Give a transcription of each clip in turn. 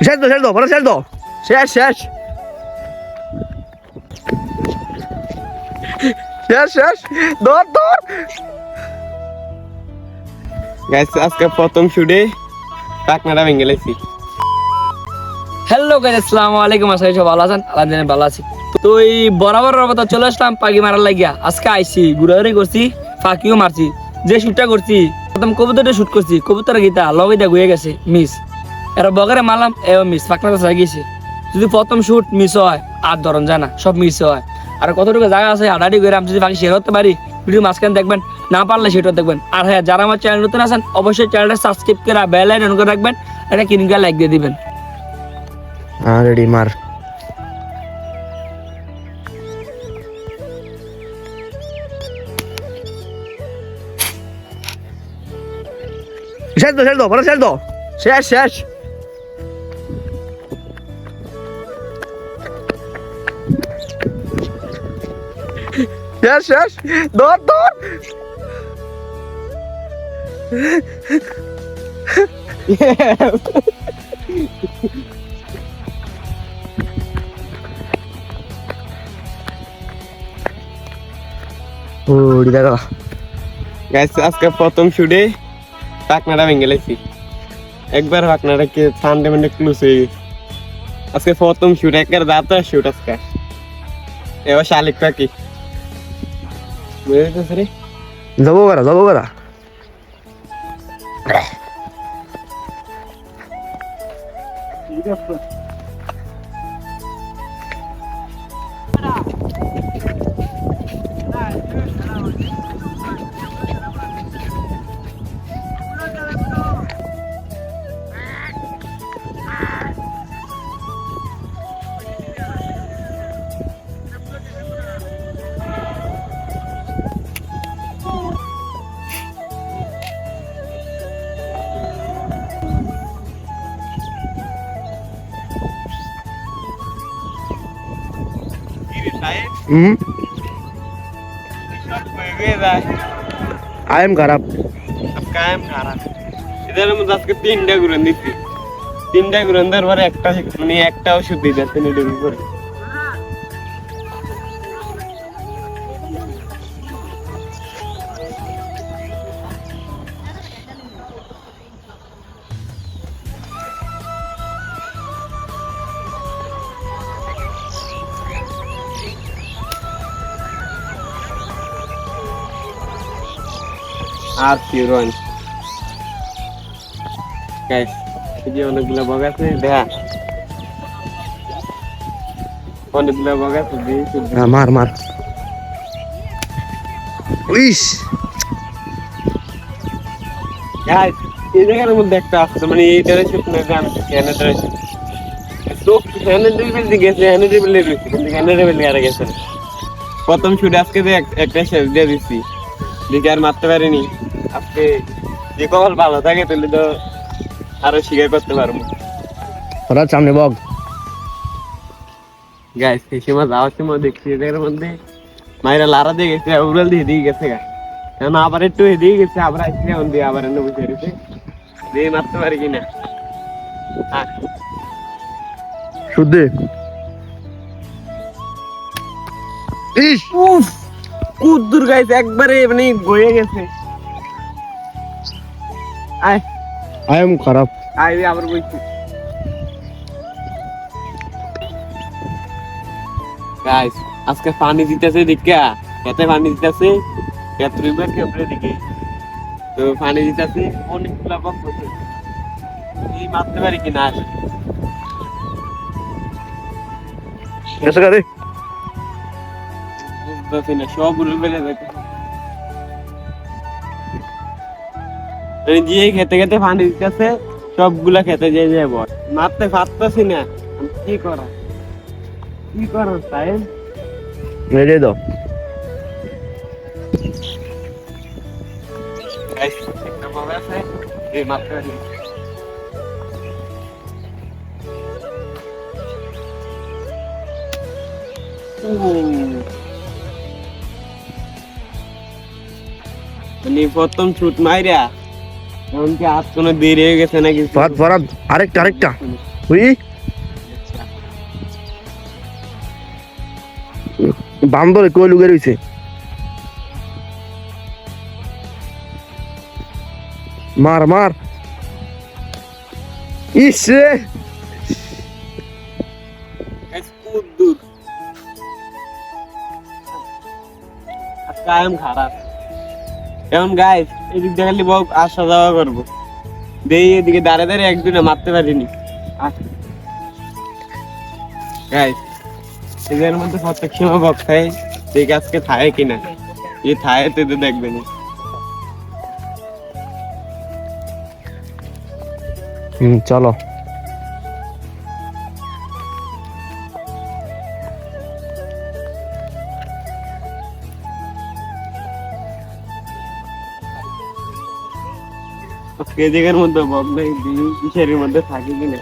শেষ দাও পরে শেষ দাও শেষ শেষ শেষ শেষ দৌড় দৌড় গাইস আজকে প্রথম শুটে পাকনাটা ভেঙে লেছি। হ্যালো গাইস, আসসালামু আলাইকুম। আশা করি সবাই ভালো আছেন। আলহামদুলিল্লাহ ভালো আছি। তো এই বরাবর মতো চলে আসলাম পাখি মারার লাগিয়া। আজকে আইছি ঘুরাঘুরি করছি, ফাঁকিও মারছি। যে শুটটা করছি প্রথম কবুতরটা শুট করছি, কবুতর গীতা লগইটা গুয়ে গেছে মিস। এরা বগরে মারলাম এও মিস, পাকনাটা চাই গেছে। যদি প্রথম শুট মিস হয় আর ধরন যায় না, সব মিস হয়। আর কতটুকু জায়গা আছে হাডাডি করে আমি যদি পাখি শেয়ার করতে পারি, ভিডিও মাঝখানে দেখবেন, না পারলে সেটা দেখবেন। আর হ্যাঁ, যারা আমার চ্যানেল নতুন আছেন অবশ্যই চ্যানেলটা সাবস্ক্রাইব করে বেল আইকন অন করে রাখবেন, এটা কিনকা লাইক দিয়ে দিবেন। রেডি মার শেষ দাও পরে শেষ দাও শেষ শেষ শেষ শেষ দৌড় দৌড় ওড়ি দেখো গাইস আজকে প্রথম শুটে পাকনাটা ভেঙে লেছি। একবার পাকনাটা কে ফান্ডামেন্টাল ক্লোজ হয়ে গেছে। আজকে প্রথম শুট একবার দাঁতা শুট আজকে এবার শালিক পাখি বুঝতে রে যাবো বেড়া I am খারাপ কায়েম খারাপ এদের মধ্যে আজকে তিনটা ঘুরে দিচ্ছি। তিনটা ঘুরে দেওয়ার পরে একটা মানে একটা ওষুধ দিয়ে যাচ্ছে এটার উপরে। আর ফিরন গাইস এই অনেকগুলো বগ আছে দেখা অনেকগুলো বগ আছে মার উইশ গাইস এই জায়গার মধ্যে একটা আছে মানে এই ডাইরেকশন না যে আমি কেন ডাইরেকশন তো কেন লেভেল দিকে গেছে এনে লেভেল দিয়েছি কিন্তু কেন লেভেল আর গেছে প্রথম শুট আজকে যে একটা শেষ দিয়ে দিছি দিকে আর মারতে পারিনি। আজকে যে কল ভালো থাকে তাহলে তো আরো শিকার করতে পারবো। ওরা সামনে বগ গাইস এই সময় যাওয়ার সময় দেখছি এদের মধ্যে মায়েরা লারা দিয়ে গেছে উড়াল দিয়ে গেছে গা এখন আবার একটু এদিকে গেছে আবার আসছে এখন দিয়ে আবার এনে বসে রয়েছে দিয়ে মারতে পারি কিনা শুদ্ধে ইস উফ কুদ্দুর গাইস একবারে মানে গয়ে গেছে। আয় I am খারাপ আয় আবার বইছি গাইস আজকে পানি দিতেছে দেখা খেতে পানি দিতেছে কেতরিবার কেমরে দিকে তো পানি দিতেছে অনেকগুলা বক বসে এই মারতে পারি কিনা এসে গাড়ি বুঝতেছি না সব উড়ে বেড়ে যাচ্ছে যে খেতে খেতে পানি দিতেছে সবগুলা খেতে যেয়ে যায় বল মারতে পারতেছি না কি করা তাই মেরে দাও একটা বল আছে এই মারতে পারি মানে প্রথম শুট মাইরা এমনকি আজ কোনো দেরি হয়ে গেছে নাকি আরেকটা বুঝি বান্দরে কই লুকে রইছে মার মার ইস রে দূর কায়ম খারাপ এখন গাইস এদিক দেখালি বউ আসা যাওয়া করবো দেই এদিকে দাঁড়িয়ে দাঁড়িয়ে একদিনে মারতে পারিনি গাইস এদের মধ্যে প্রত্যেক সময় বক খাই ঠিক আজকে থায় কিনা এই থায় তো দেখবেন চলো আজকে এই জায়গার মধ্যে বক নাই কিসের মধ্যে থাকি কিনা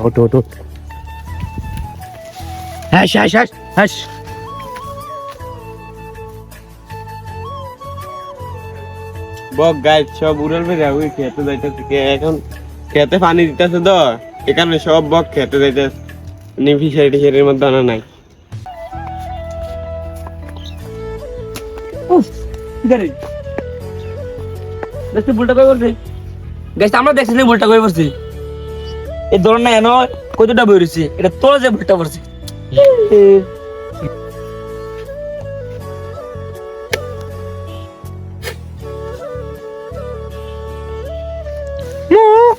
ওঠ ওঠ ওঠ হ্যাঁ হ্যাঁ হ্যাঁ হ্যাঁ বক গাইস সব উড়াল বেড়ে ওই খেতে যাইতেছে এখন খেতে পানি দিতেছে তো এখানে সব বক খেতে যাইতেছে ফিশারি টিশারির মধ্যে আনা নাই দেখছি ভুলটা কই করছি গাইস আমরা দেখছি না ভুলটা কই করছি এই ধরন না এনো কতটা বই রইছে এটা তোর যে ভুলটা করছি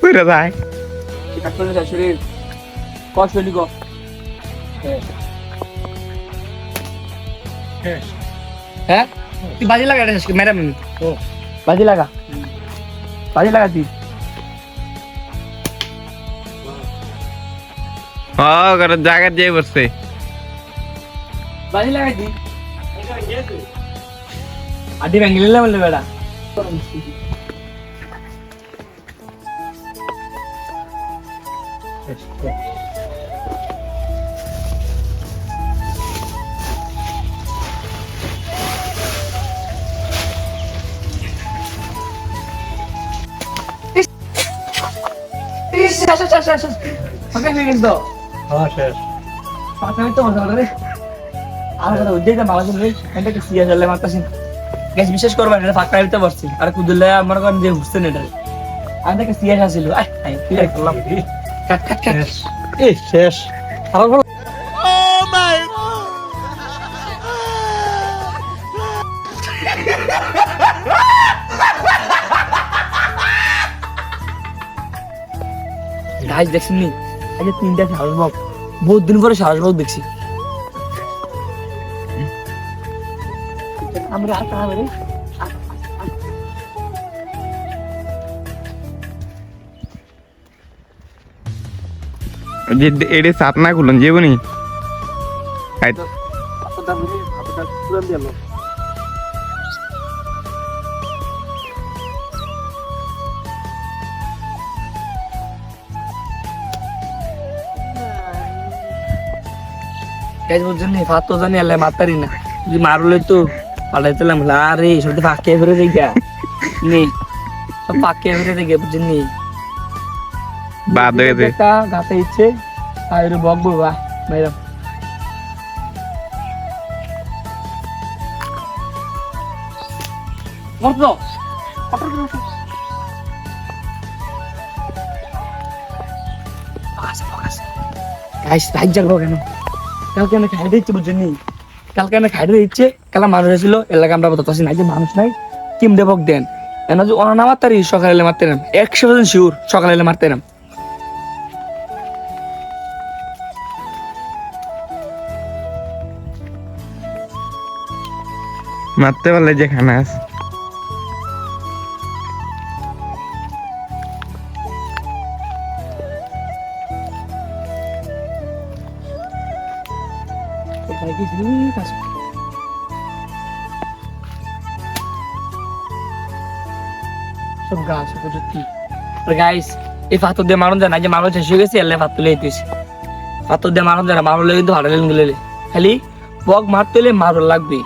কইরা যায় কাটলে যা শরীর কষ্ট হলি গো হ্যাঁ তুই বাজি লাগা রে ম্যাডাম ও বাজি লাগা তুই জায়গা দিয়ে বসছে বাজি লাগাই দি আডি ভেঙ্গিলে বললে বেড়া বিশেষ করবেন এটা ফাঁকা দিতে পারছি আর কুদুল্লা আমার কারণ যে ঘুরছে না এটা আমি দেখে সিরিয়াস আসছিল করলাম শেষ গাছ দেখছেন নি আজকে 3টা সাহস বক বহুত দিন পরে সাহস বক দেখছি আমরা আর কাছে রে যে এডে সাত না খুলন যেবনি গাছ বলছেন নি ফাত তো জানি আল্লাহ মাতারি না যদি মারলে তো পালাইতেলাম আরে সব ফাঁকে ফেরে দেখা নি সব ফাঁকে ফেরে দেখে বুঝছেন নি বাদ হয়ে যায় গাতে ইচ্ছে আর বকবো বা ম্যাডাম মরতো গাইস রাইট যাবো কেন কালকে আমি খাইতে ইচ্ছে বুঝছেন নি কালকে আমি খাইতে ইচ্ছে কালা মানুষ ছিল এলাকা আমরা বলতে নাই যে মানুষ নাই কিম দেবক দেন এনা যে অনা মারতারি সকালে মারতে নাম 100% শিওর সকালে মারতে নাম মারতে পারলে যে খানাস সব গাছ প্রযুক্তি গাইস এই পাথর দিয়ে মারুন যায় না যে মারো শেষ হয়ে গেছে এলে পাথর লেগে দিয়েছে পাথর দিয়ে মারুন যায় না মারলে কিন্তু ভাড়া লেগে খালি বক মারতে হলে মারো লাগবে